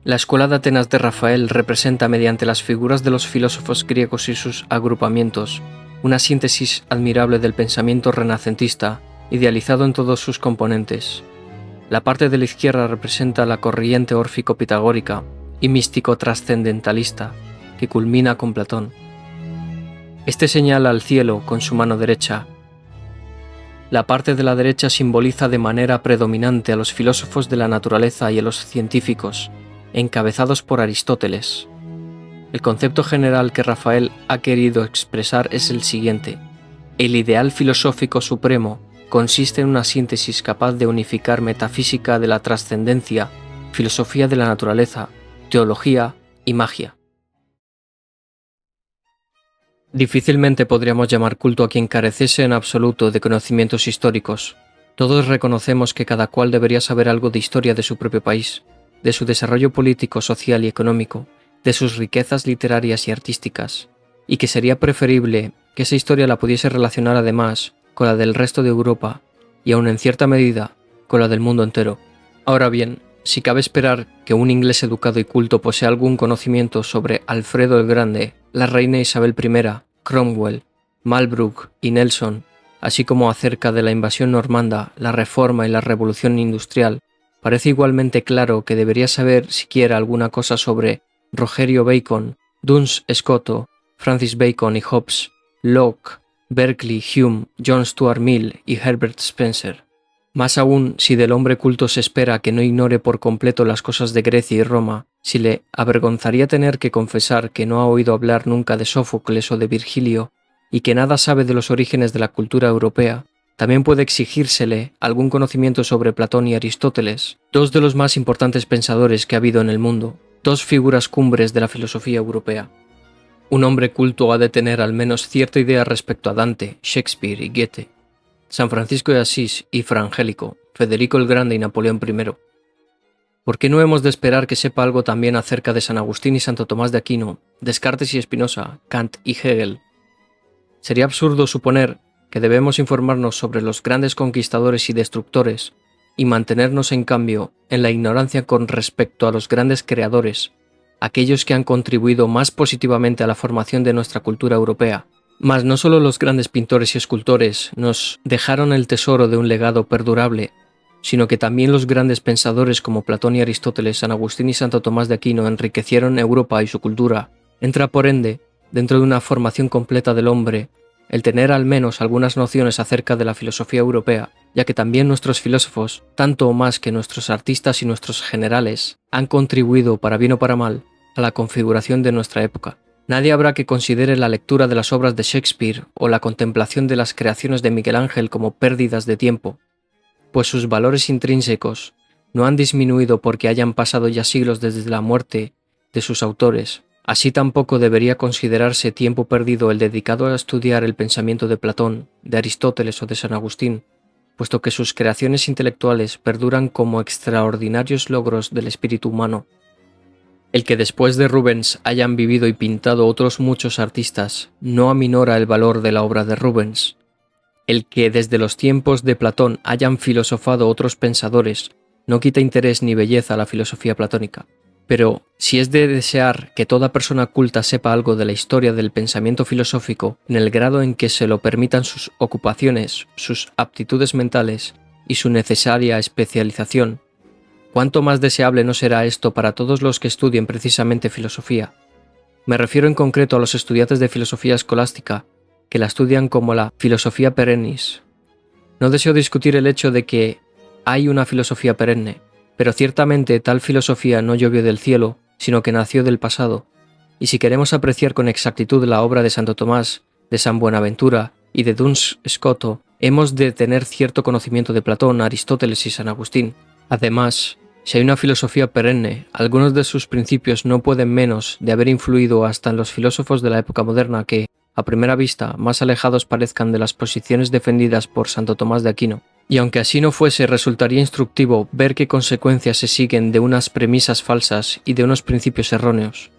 La escuela de Atenas de Rafael representa mediante las figuras de los filósofos griegos y sus agrupamientos una síntesis admirable del pensamiento renacentista, idealizado en todos sus componentes. La parte de la izquierda representa la corriente órfico-pitagórica y místico-trascendentalista, que culmina con Platón. Este señala al cielo con su mano derecha. La parte de la derecha simboliza de manera predominante a los filósofos de la naturaleza y a los científicos, encabezados por Aristóteles. El concepto general que Rafael ha querido expresar es el siguiente: el ideal filosófico supremo consiste en una síntesis capaz de unificar metafísica de la trascendencia, filosofía de la naturaleza, teología y magia. Difícilmente podríamos llamar culto a quien careciese en absoluto de conocimientos históricos. Todos reconocemos que cada cual debería saber algo de historia de su propio país, de su desarrollo político, social y económico, de sus riquezas literarias y artísticas, y que sería preferible que esa historia la pudiese relacionar además con la del resto de Europa y aun en cierta medida con la del mundo entero. Ahora bien, si cabe esperar que un inglés educado y culto posea algún conocimiento sobre Alfredo el Grande, la reina Isabel I, Cromwell, Malbrook y Nelson, así como acerca de la invasión normanda, la reforma y la revolución industrial, parece igualmente claro que debería saber siquiera alguna cosa sobre Rogerio Bacon, Duns Scoto, Francis Bacon y Hobbes, Locke, Berkeley, Hume, John Stuart Mill y Herbert Spencer. Más aún, si del hombre culto se espera que no ignore por completo las cosas de Grecia y Roma, si le avergonzaría tener que confesar que no ha oído hablar nunca de Sófocles o de Virgilio, y que nada sabe de los orígenes de la cultura europea, también puede exigírsele algún conocimiento sobre Platón y Aristóteles, dos de los más importantes pensadores que ha habido en el mundo, dos figuras cumbres de la filosofía europea. Un hombre culto ha de tener al menos cierta idea respecto a Dante, Shakespeare y Goethe, San Francisco de Asís y Fra Angelico, Federico el Grande y Napoleón I. ¿Por qué no hemos de esperar que sepa algo también acerca de San Agustín y Santo Tomás de Aquino, Descartes y Spinoza, Kant y Hegel? Sería absurdo suponer que debemos informarnos sobre los grandes conquistadores y destructores y mantenernos en cambio en la ignorancia con respecto a los grandes creadores, aquellos que han contribuido más positivamente a la formación de nuestra cultura europea. Mas no solo los grandes pintores y escultores nos dejaron el tesoro de un legado perdurable, sino que también los grandes pensadores como Platón y Aristóteles, San Agustín y Santo Tomás de Aquino enriquecieron Europa y su cultura. Entra por ende, dentro de una formación completa del hombre, el tener al menos algunas nociones acerca de la filosofía europea, ya que también nuestros filósofos, tanto o más que nuestros artistas y nuestros generales, han contribuido, para bien o para mal, a la configuración de nuestra época. Nadie habrá que considere la lectura de las obras de Shakespeare o la contemplación de las creaciones de Miguel Ángel como pérdidas de tiempo, pues sus valores intrínsecos no han disminuido porque hayan pasado ya siglos desde la muerte de sus autores. Así tampoco debería considerarse tiempo perdido el dedicado a estudiar el pensamiento de Platón, de Aristóteles o de San Agustín, puesto que sus creaciones intelectuales perduran como extraordinarios logros del espíritu humano. El que después de Rubens hayan vivido y pintado otros muchos artistas no aminora el valor de la obra de Rubens. El que desde los tiempos de Platón hayan filosofado otros pensadores no quita interés ni belleza a la filosofía platónica. Pero si es de desear que toda persona culta sepa algo de la historia del pensamiento filosófico en el grado en que se lo permitan sus ocupaciones, sus aptitudes mentales y su necesaria especialización, ¿cuánto más deseable no será esto para todos los que estudien precisamente filosofía? Me refiero en concreto a los estudiantes de filosofía escolástica, que la estudian como la filosofía perennis. No deseo discutir el hecho de que hay una filosofía perenne, pero ciertamente tal filosofía no llovió del cielo, sino que nació del pasado, y si queremos apreciar con exactitud la obra de Santo Tomás, de San Buenaventura y de Duns Scoto, hemos de tener cierto conocimiento de Platón, Aristóteles y San Agustín. Además, si hay una filosofía perenne, algunos de sus principios no pueden menos de haber influido hasta en los filósofos de la época moderna que, a primera vista, más alejados parezcan de las posiciones defendidas por Santo Tomás de Aquino. Y aunque así no fuese, resultaría instructivo ver qué consecuencias se siguen de unas premisas falsas y de unos principios erróneos.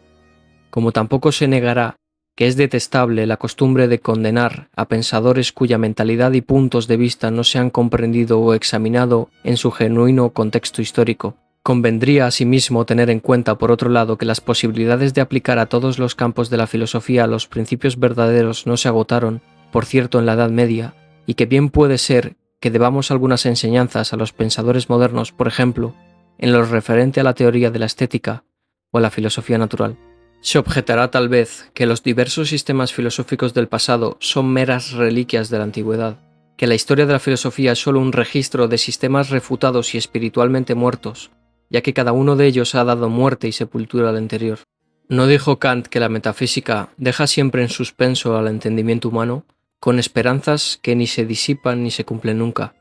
Como tampoco se negará que es detestable la costumbre de condenar a pensadores cuya mentalidad y puntos de vista no se han comprendido o examinado en su genuino contexto histórico. Convendría asimismo tener en cuenta, por otro lado, que las posibilidades de aplicar a todos los campos de la filosofía los principios verdaderos no se agotaron, por cierto, en la Edad Media, y que bien puede ser que debamos algunas enseñanzas a los pensadores modernos, por ejemplo, en lo referente a la teoría de la estética o a la filosofía natural. Se objetará tal vez que los diversos sistemas filosóficos del pasado son meras reliquias de la antigüedad, que la historia de la filosofía es solo un registro de sistemas refutados y espiritualmente muertos, ya que cada uno de ellos ha dado muerte y sepultura al anterior. ¿No dijo Kant que la metafísica deja siempre en suspenso al entendimiento humano, con esperanzas que ni se disipan ni se cumplen nunca?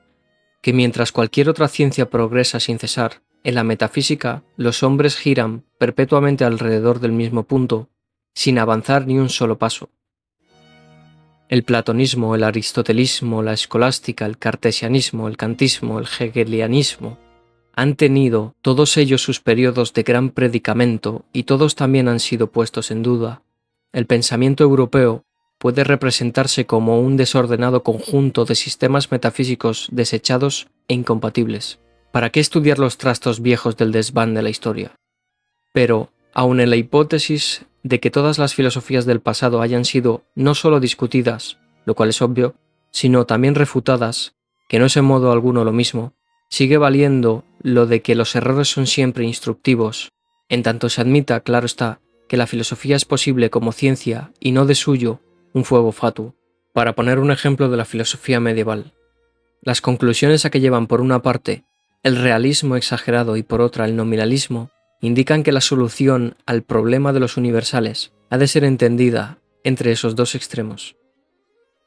Que mientras cualquier otra ciencia progresa sin cesar, en la metafísica los hombres giran perpetuamente alrededor del mismo punto, sin avanzar ni un solo paso. El platonismo, el aristotelismo, la escolástica, el cartesianismo, el kantismo, el hegelianismo han tenido todos ellos sus periodos de gran predicamento y todos también han sido puestos en duda. El pensamiento europeo puede representarse como un desordenado conjunto de sistemas metafísicos desechados e incompatibles. ¿Para qué estudiar los trastos viejos del desván de la historia? Pero, aun en la hipótesis de que todas las filosofías del pasado hayan sido no solo discutidas, lo cual es obvio, sino también refutadas, que no es en modo alguno lo mismo, sigue valiendo lo de que los errores son siempre instructivos, en tanto se admita, claro está, que la filosofía es posible como ciencia y no de suyo un fuego fatuo. Para poner un ejemplo de la filosofía medieval, las conclusiones a que llevan por una parte el realismo exagerado y por otra el nominalismo indican que la solución al problema de los universales ha de ser entendida entre esos dos extremos.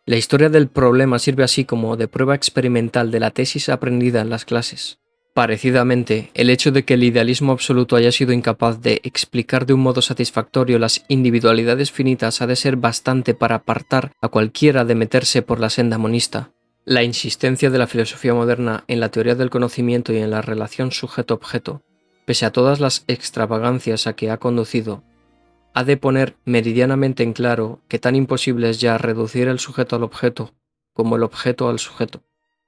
La historia del problema sirve así como de prueba experimental de la tesis aprendida en las clases. Parecidamente, el hecho de que el idealismo absoluto haya sido incapaz de explicar de un modo satisfactorio las individualidades finitas ha de ser bastante para apartar a cualquiera de meterse por la senda monista. La insistencia de la filosofía moderna en la teoría del conocimiento y en la relación sujeto-objeto, pese a todas las extravagancias a que ha conducido, ha de poner meridianamente en claro que tan imposible es ya reducir el sujeto al objeto como el objeto al sujeto.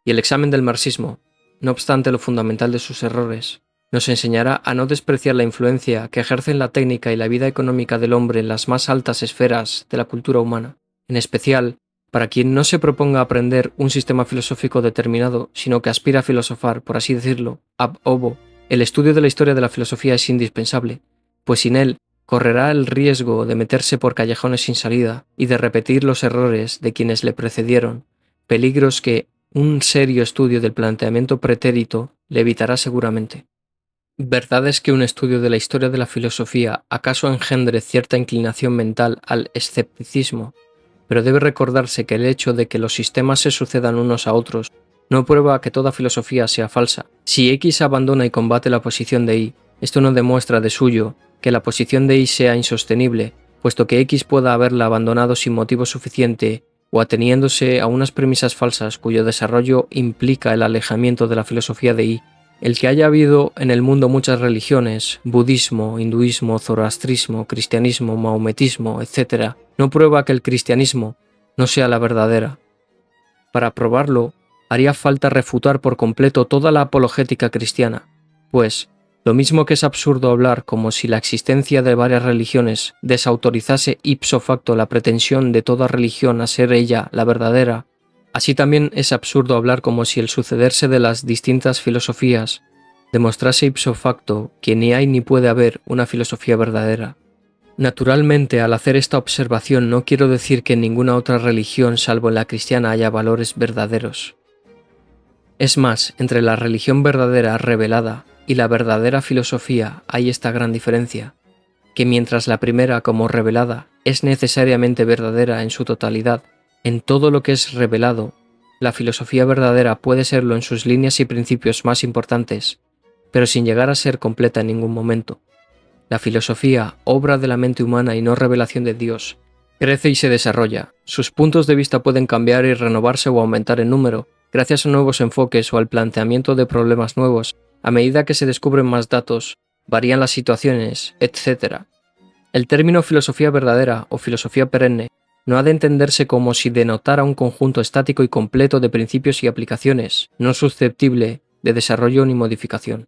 Y el examen del marxismo, no obstante lo fundamental de sus errores, nos enseñará a no despreciar la influencia que ejercen la técnica y la vida económica del hombre en las más altas esferas de la cultura humana, en especial para quien no se proponga aprender un sistema filosófico determinado, sino que aspira a filosofar, por así decirlo, ab ovo. El estudio de la historia de la filosofía es indispensable, pues sin él correrá el riesgo de meterse por callejones sin salida y de repetir los errores de quienes le precedieron, peligros que un serio estudio del planteamiento pretérito le evitará seguramente. Verdad es que un estudio de la historia de la filosofía acaso engendre cierta inclinación mental al escepticismo, pero debe recordarse que el hecho de que los sistemas se sucedan unos a otros no prueba que toda filosofía sea falsa. Si X abandona y combate la posición de Y, esto no demuestra de suyo que la posición de Y sea insostenible, puesto que X pueda haberla abandonado sin motivo suficiente o ateniéndose a unas premisas falsas cuyo desarrollo implica el alejamiento de la filosofía de Y. El que haya habido en el mundo muchas religiones, budismo, hinduismo, zoroastrismo, cristianismo, maometismo, etc., no prueba que el cristianismo no sea la verdadera. Para probarlo, haría falta refutar por completo toda la apologética cristiana, pues, lo mismo que es absurdo hablar como si la existencia de varias religiones desautorizase ipso facto la pretensión de toda religión a ser ella la verdadera, así también es absurdo hablar como si el sucederse de las distintas filosofías demostrase ipso facto que ni hay ni puede haber una filosofía verdadera. Naturalmente, al hacer esta observación no quiero decir que en ninguna otra religión salvo en la cristiana haya valores verdaderos. Es más, entre la religión verdadera revelada y la verdadera filosofía hay esta gran diferencia, que mientras la primera como revelada es necesariamente verdadera en su totalidad, en todo lo que es revelado, la filosofía verdadera puede serlo en sus líneas y principios más importantes, pero sin llegar a ser completa en ningún momento. La filosofía, obra de la mente humana y no revelación de Dios, crece y se desarrolla. Sus puntos de vista pueden cambiar y renovarse o aumentar en número, gracias a nuevos enfoques o al planteamiento de problemas nuevos. A medida que se descubren más datos, varían las situaciones, etc. El término filosofía verdadera o filosofía perenne no ha de entenderse como si denotara un conjunto estático y completo de principios y aplicaciones, no susceptible de desarrollo ni modificación.